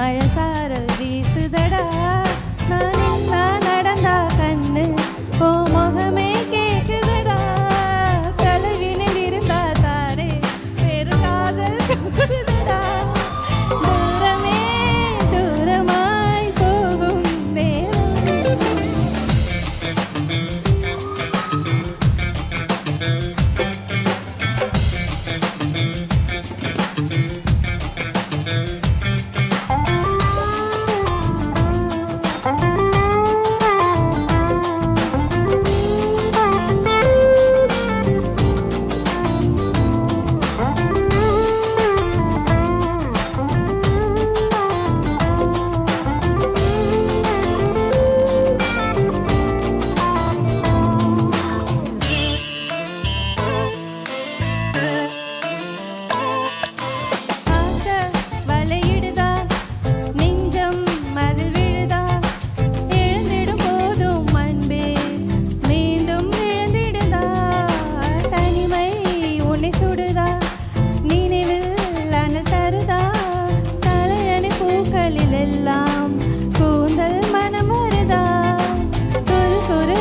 மழை சாரல் வீசுதடா நான் என்ன நடந்தா கண்ணு ஓ முகமே கேக்குதடா தலைவினில் இருந்தா தாரே பெரு காதல் கூடுதடா தூரமே தூரமாய் போகும் நேரம் எல்லாம் கூந்தல் மனம் வருதா குறு குறு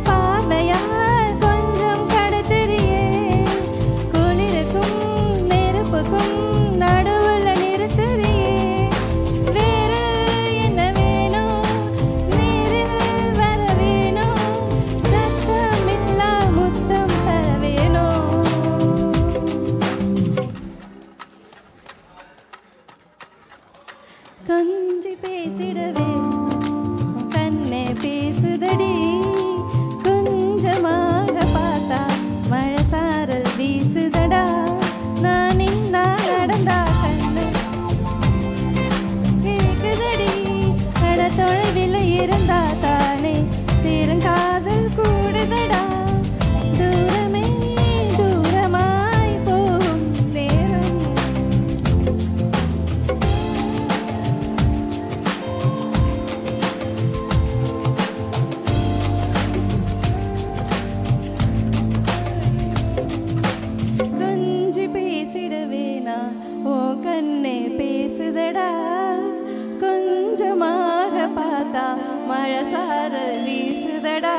பார்வையால் கொஞ்சம் கடத்தறியே குளிருக்கும் நெருப்புக்கும் நடுவுல நிறுத்தறியே வேற என்ன வேணும் நேரில் வர வேணும் சத்தமில்லா முத்தம் தர வேணும் கொஞ்சி பேசிடவே கண்ணே பேசுதடி கொஞ்சமாக பார்த்தா மழை சாரல் வீசுதடா நான் இன்னா நடந்தா கண்ணு கேக்குதடி அட தொலைவில் இருந்தா தானே பெருங்காதல் கூடுதடா தூரமே தூரமாய் போகும் நேரம் ஓ கண்ணே பேசுதடா கொஞ்சமாக பார்த்தா மழை சாரல் வீசுதடா